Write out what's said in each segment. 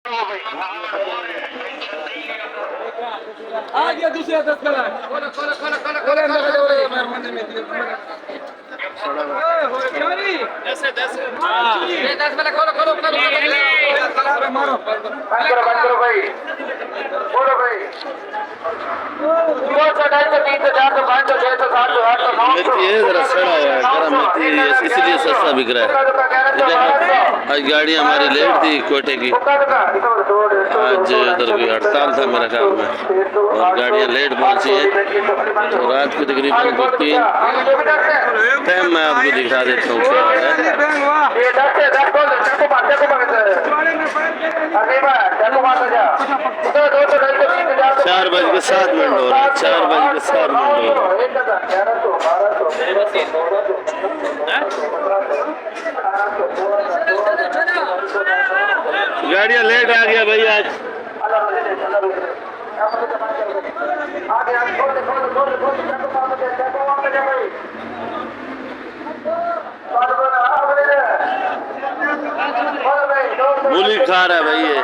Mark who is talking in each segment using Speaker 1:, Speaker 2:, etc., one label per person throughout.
Speaker 1: आ गया दूसरा 10 कलर खोलो खोलो खोलो खोलो खोलो मेहरबानी में ऐसे 10 ये 10 वाला खोलो खोलो खोलो मारो बंद करो भाई बोलो भाई 200
Speaker 2: मेथी है जरा सड़ा हुआ है, गरम मेथी इसलिए सस्ता बिक रहा है। आज गाड़ी हमारी लेट थी कोटे की, आज उधर कोई हड़ताल था मेरा ख्याल में, और गाड़ियाँ लेट पहुँची हैं। तो रात को तकरीबन 2-3 टाइम मैं आपको दिखा देता हूँ क्या है। 4:07 हो रहा है, 4:07 हो रहा है। गाड़ियाँ लेट आ गया भाई आज। मूली खा रहा है भाई, ये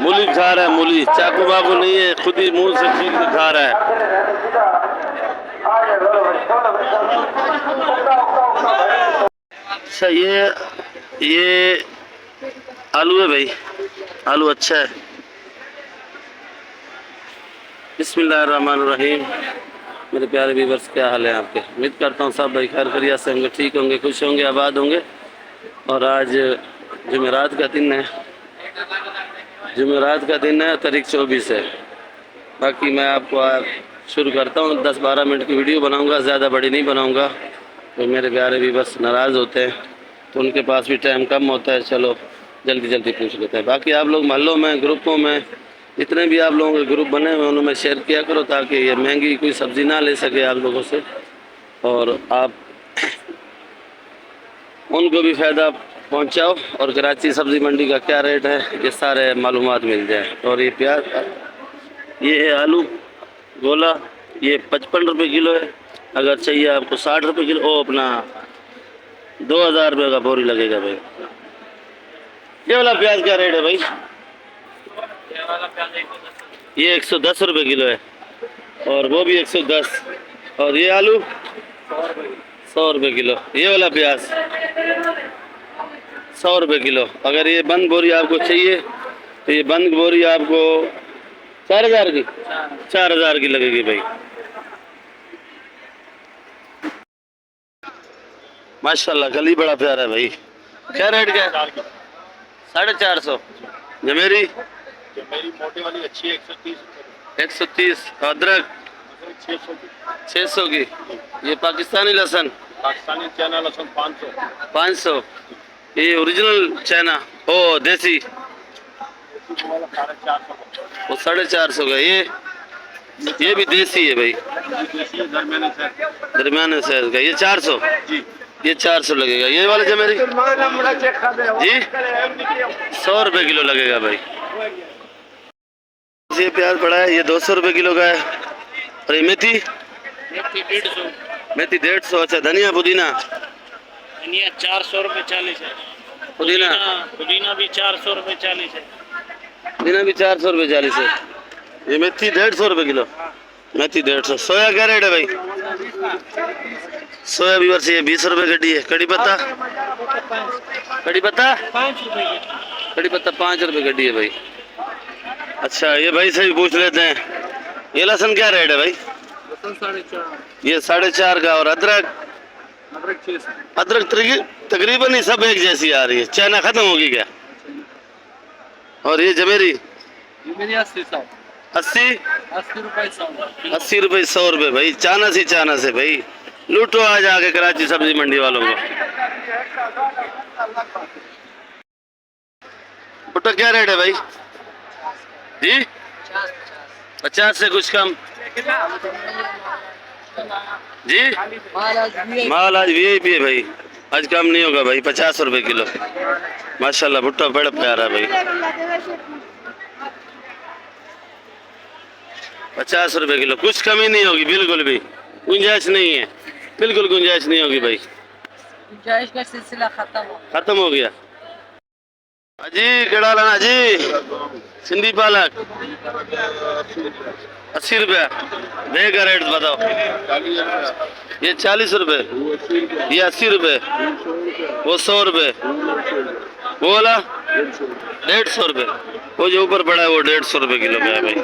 Speaker 2: मूली खा रहा है, मूली चाकू बाकू नहीं है, खुद ही मुंह से खींच के खा रहा है। अच्छा ये आलू है भाई, आलू अच्छा है। बिस्मिल्लाहिर्रहमानिर्रहीम। मेरे प्यारे व्यूअर्स, क्या हाल है आपके? उम्मीद करता हूँ सब भाई खैर खैरियत से होंगे, ठीक होंगे, खुश होंगे, आबाद होंगे। और आज जुमेरात का दिन है, जुमेरात का दिन है, तारीख 24 है। बाकी मैं आपको शुरू करता हूँ, 10-12 मिनट की वीडियो बनाऊँगा, ज़्यादा बड़ी नहीं बनाऊँगा। तो मेरे प्यारे व्यूअर्स नाराज़ होते हैं तो उनके पास भी टाइम कम होता है, चलो जल्दी जल्दी पूछ लेते हैं। बाकी आप लोग मोहल्लों में, ग्रुपों में, जितने भी आप लोगों के ग्रुप बने हुए उनमें शेयर किया करो, ताकि ये महंगी कोई सब्ज़ी ना ले सके आप लोगों से, और आप उनको भी फ़ायदा पहुंचाओ, और कराची सब्ज़ी मंडी का क्या रेट है ये सारे मालूमात मिल जाए। और ये प्याज, ये है आलू गोला, ये 55 रुपये किलो है। अगर चाहिए आपको 60 रुपये किलो, ओ अपना 2000 रुपये का बोरी लगेगा भाई। ये वाला प्याज क्या रेट है भाई? ये 110 रुपये किलो है, और वो भी 110। और ये आलू 100 रुपये किलो। ये वाला प्याज 100 रुपये किलो। अगर ये बंद बोरी आपको चाहिए तो ये बंद बोरी आपको 4000 की 4000 की लगेगी भाई। माशाल्लाह गली बड़ा प्यारा है भाई। क्या रेट क्या है? 450। जमेरी
Speaker 3: मोटी वाली अच्छी है 130।
Speaker 2: 130। अदरक 600 की। ये पाकिस्तानी लहसुन,
Speaker 3: पाकिस्तानी चाइना लहसुन 500।
Speaker 2: 500। ये ओरिजिनल चाइना, ओ देसी, वो 450 का। ये भी देसी है भाई, दरमियाने साइज का। ये 400 जी, ये 400 लगेगा। ये वाला जमेरी जी 100 रुपये किलो लगेगा भाई। ये प्याज पड़ा है, ये 200 रुपये किलो का है। और ये मेथी
Speaker 4: 150।
Speaker 2: मेथी 150। अच्छा, धनिया पुदीना
Speaker 4: 400 रुपये 40 है।
Speaker 2: पुदीना
Speaker 4: पुदीना भी 400 रुपये 40 है।
Speaker 2: पुदीना भी 400 रुपये 40 है। ये मेथी 150 रुपये किलो, मेथी 150। सोया क्या रेट है भाई? सोया भी वर्ष ये 20 रुपये गड्डी है। कड़ी पत्ता, कड़ी पत्ता
Speaker 4: 5 रुपये।
Speaker 2: कड़ी पत्ता 5 रुपये गड्डी है भाई। अच्छा, ये भाई से भी पूछ लेते हैं, ये लहसुन क्या रेट है भाई?
Speaker 4: 4.5।
Speaker 2: ये 4.5 का। और अदरक? अदरक तकरीबन ही सब एक जैसी आ रही है, चाइना खत्म होगी क्या? और ये जमेरी
Speaker 4: 80 रुपये 100।
Speaker 2: 80 रुपये 100 रुपये भाई। चाना से भाई लूटो आज आके कराची सब्जी मंडी वालों को। भुट्टा क्या रेट है भाई जी? 50 से कुछ कम जी। माल आज वीआईपी है भाई, आज कम नहीं होगा भाई। 50 रुपये किलो। माशाल्लाह भुट्टा बड़ा प्यारा है भाई। 50 रुपये किलो, कुछ कमी नहीं होगी, बिल्कुल भी गुंजाइश नहीं है, बिल्कुल गुंजाइश नहीं होगी भाई।
Speaker 5: गुंजाइश का सिलसिला खत्म हो
Speaker 2: खत्म हो गया। अजी केड़ा लाना जी? सिंधी पालक 80 रुपया। भे का रेट बताओ। ये 40 रुपए, ये 80 रुपए, वो 100 रुपए, वो वाला 150 रुपए, वो जो ऊपर पड़ा है वो 150 रुपए किलो का है भाई।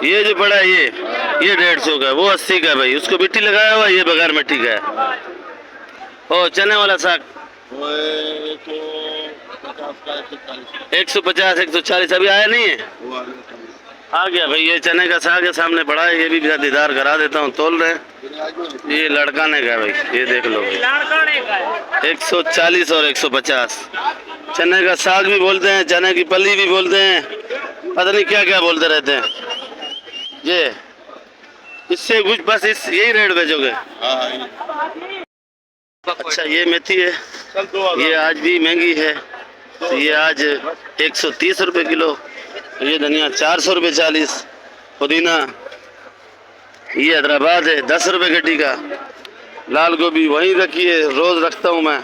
Speaker 2: ये जो पड़ा है ये 150 का है, वो 80 का है भाई। उसको मिट्टी लगाया हुआ, ये बगैर मिट्टी का है। ओ चने वाला साग 150 140 अभी आया नहीं है, आ गया भाई। ये चने का साग है, सामने पड़ा है, ये भी दीदार करा देता हूँ। तोल रहे हैं, ये लड़काने का है भाई, ये देख लो भाई। 140 और 150। चने का साग भी बोलते हैं, चने की पली भी बोलते हैं, पता नहीं क्या क्या बोलते रहते हैं। ये इससे कुछ बस यही रेट बेचोगे? अच्छा ये मेथी है, ये आज भी महंगी है, तो ये आज 130 रुपए किलो। ये धनिया 400 रुपये 40। पुदीना ये हैदराबाद है 10 रुपए गड्डी का। लाल गोभी वहीं रखी है, रोज रखता हूँ मैं,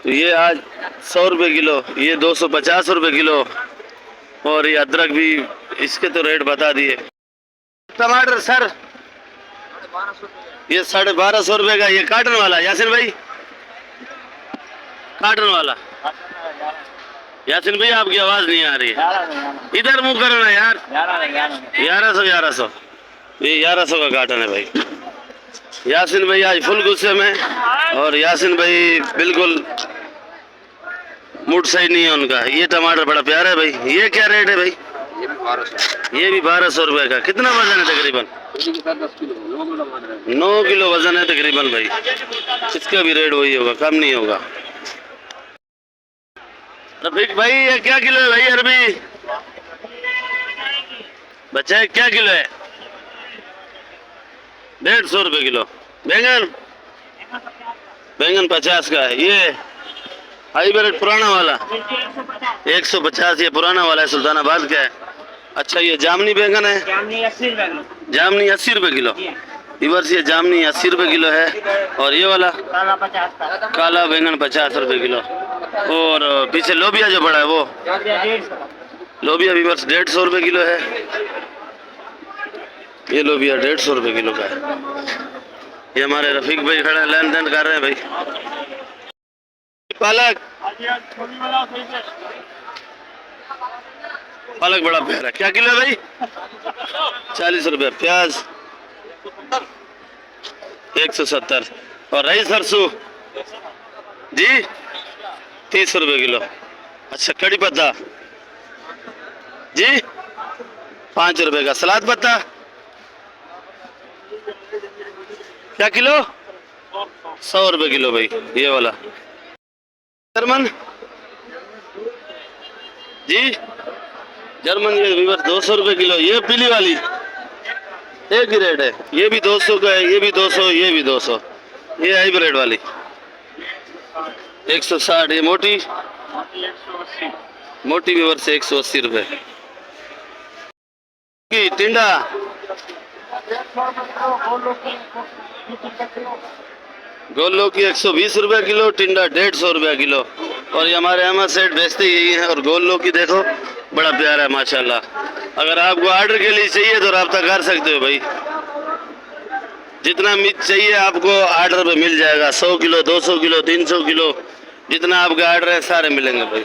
Speaker 2: तो ये आज 100 रुपये किलो, ये 250 रुपये किलो। और ये अदरक भी, इसके तो रेट बता दिए। टमाटर सर ये 1250 रुपये का। ये काटन वाला यासिन भाई, काटन वाला। यासिन भाई आपकी आवाज नहीं आ रही है, इधर मुंह करो ना यार। 1100 ये 1100 का काटन है भाई। यासिन भाई आज फुल गुस्से में, और यासिन भाई बिल्कुल मूड सही नहीं है उनका। ये टमाटर बड़ा प्यारा है भाई। ये क्या रेट है भाई? ये भी 1200 रुपए का। कितना वजन है तकरीबन? 9 किलो वजन है तकरीबन भाई। इसका भी रेट वही होगा, कम नहीं होगा। रफीक भाई ये क्या किलो है भाई? अरबी बच्चा है, क्या किलो है? 150 रुपए किलो। बैंगन 50 का है। ये हाईब्रिड पुराना वाला 150, ये पुराना वाला है, सुल्तानाबाद का है। अच्छा ये जामनी बैंगन है, जामनी 80 रुपए किलो। इवर्स ये जामनी 80 रुपए किलो है। और ये वाला काला बैंगन 50 रुपए किलो। और पीछे लोबिया जो बड़ा है वो लोबिया इवर्स 150 रुपए किलो है। ये लोबिया 150 रुपए किलो का है। ये हमारे रफीक भाई खड़े लेन देन कर रहे हैं भाई। पालक बड़ा प्यारा, क्या किलो है भाई? 40 रुपए। प्याज 170। और राई सरसों जी 30 रुपए किलो। अच्छा कड़ी पत्ता जी 5 रुपए का। सलाद पत्ता क्या किलो? 100 रुपए किलो भाई। ये वाला जर्मन जी, जर्मन ये 200 रुपए किलो। ये पीली वाली एक ही रेट है, ये भी 200 का है, ये भी 200, ये भी 200। ये हाइब्रिड वाली 160। ये मोटी व्यूवर से 180 रुपए की। टिंडा गोलो की 120 रुपए किलो, टिंडा 150 रुपया किलो। और ये हमारे अहमद सेठ बेचते यही हैं। और गोलो की देखो बड़ा प्यारा है माशाल्लाह। अगर आपको ऑर्डर के लिए चाहिए तो रब्ता कर सकते हो भाई। जितना मिर्च चाहिए आपको ऑर्डर पे मिल जाएगा। 100 किलो 200 किलो 300 किलो जितना आपका ऑर्डर है सारे मिलेंगे भाई।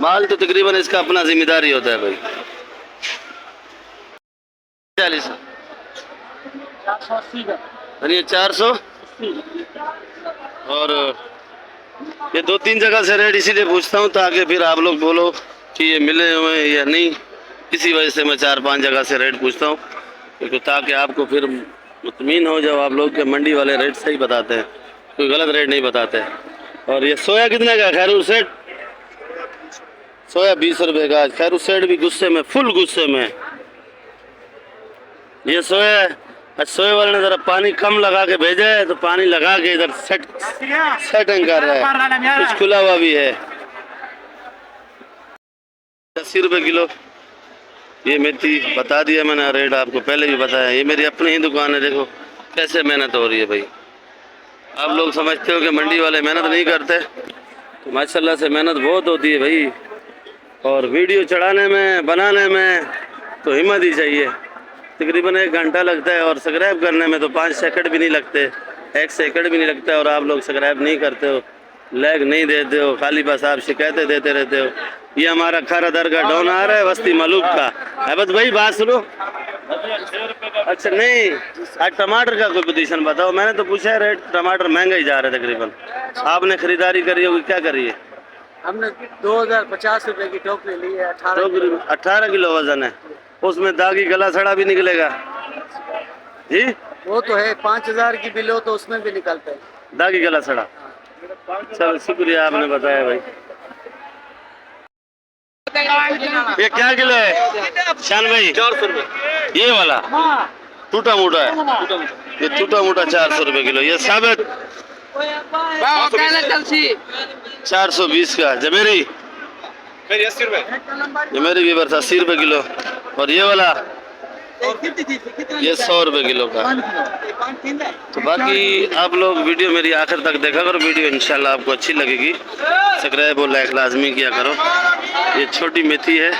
Speaker 2: माल तो तकरीबन इसका अपना जिम्मेदारी होता है भाई। 40 धनिया 400। और ये 2-3 जगह से रेट इसीलिए पूछता हूँ ताकि फिर आप लोग बोलो कि ये मिले हुए हैं या नहीं। इसी वजह से मैं 4-5 जगह से रेट पूछता हूँ, क्योंकि ताकि आपको फिर मुतमीन हो जाओ आप लोग के मंडी वाले रेट सही बताते हैं, कोई गलत रेट नहीं बताते। और ये सोया कितने का? खैरू सेठ सोया 20 रुपए का। खैरू सेठ भी गुस्से में, फुल गुस्से में। ये सोया सोए वाले ने जरा पानी कम लगा के भेजा है, तो पानी लगा के इधर सेटिंग कर रहा है। कुछ खुला हुआ भी है। 80 रुपए किलो। ये मेथी बता दिया मैंने रेट आपको, पहले भी बताया। ये मेरी अपनी ही दुकान है, देखो कैसे मेहनत हो रही है भाई। आप लोग समझते हो कि मंडी वाले मेहनत नहीं करते, तो माशाल्लाह से मेहनत बहुत होती है भाई। और वीडियो चढ़ाने में, बनाने में तो हिम्मत ही चाहिए। तकरीबन 1 घंटा लगता है और सब्सक्राइब करने में तो 5 सेकंड भी नहीं लगते, 1 सेकंड भी नहीं लगता है। और आप लोग सब्सक्राइब नहीं करते हो, लाइक नहीं देते हो, खाली बस आप शिकायतें देते रहते हो। ये हमारा खारा दर का डॉन आ रहा है बस्ती मलूक का। अहमद भाई बात सुनो। अच्छा नहीं, आज टमाटर का कोई पोजीशन बताओ। मैंने तो पूछा है रेट, टमाटर महंगा ही जा रहा है तकरीबन। आपने खरीदारी करी होगी, क्या करी है?
Speaker 4: हमने 2050 रुपए की टोकरी ली है।
Speaker 2: 18 किलो वजन है, उसमें दागी गला सड़ा भी निकलेगा जी?
Speaker 4: वो तो है 5000 की बिल हो तो उसमें भी निकलता है।
Speaker 2: दागी गला सड़ा। चलो शुक्रिया आपने बताया भाई। ये क्या किलो है शान भाई?
Speaker 3: 400 रुपए।
Speaker 2: ये वाला टूटा मोटा है, ये टूटा मोटा 400 रुपए किलो। ये साबित 420 का। जमेरी
Speaker 3: मेरी 80 रुपए।
Speaker 2: जमेरी भी बस 80 रुपए किलो। और ये वाला ये 100 रुपए किलो का। तो बाकी आप लोग वीडियो मेरी आखिर तक देखा करो, वीडियो इंशाल्लाह आपको अच्छी लगेगी। सब्सक्राइब और लाइक लाजमी किया करो। ये छोटी मेथी है,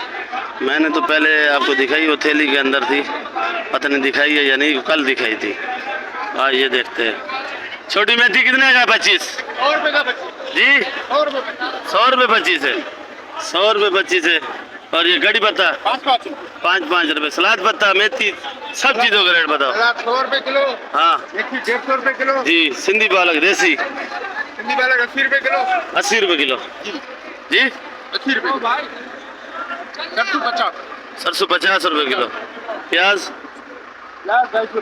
Speaker 2: मैंने तो पहले आपको दिखाई, वो थैली के अंदर थी, पता नहीं दिखाई है या नहीं, कल दिखाई थी। हाँ ये देखते हैं। छोटी मेथी कितने का? 25 जी? 100 रुपये 25 है। 100 रुपये 25 है। और ये कड़ी पत्ता 5-5 रुपए। सलाद पत्ता, मेथी, सब चीजों का रेट बताओ।
Speaker 3: 100 रुपए किलो।
Speaker 2: हाँ
Speaker 3: 150 रुपए किलो।
Speaker 2: जी। सिंधी पालक देसी
Speaker 3: हिंदी पालक 80 रुपए किलो।
Speaker 2: 80 रुपए किलो जी?
Speaker 3: 80 रुपए भाई। सरसों 50।
Speaker 2: सरसों 50 रुपए किलो। प्याज 250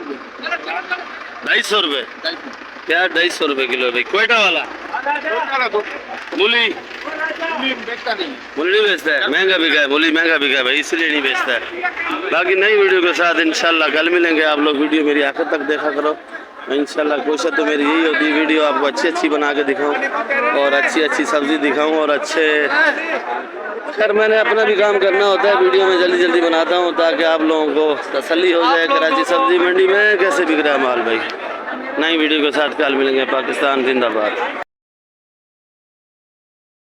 Speaker 2: रुपए। प्याज 250 रुपए किलो भाई। क्वेटा वाला मूली
Speaker 3: बेचता नहीं।
Speaker 2: मूली बेचता है, महंगा बिका है मूली, महंगा बिका है भाई, इसलिए नहीं बेचता है। बाकी नई वीडियो के साथ इंशाल्लाह कल मिलेंगे। आप लोग वीडियो मेरी आखिर तक देखा करो इंशाल्लाह। कोशिश तो मेरी यही होती है वीडियो आपको अच्छी बना के दिखाऊं और अच्छी सब्ज़ी दिखाऊं और अच्छे। खैर मैंने अपना भी काम करना होता है, वीडियो में जल्दी बनाता हूं ताकि आप लोगों को तसल्ली हो जाए। कराची सब्ज़ी मंडी में कैसे बिक रहा है माल भाई। नई वीडियो के साथ कल मिलेंगे। पाकिस्तान जिंदाबाद।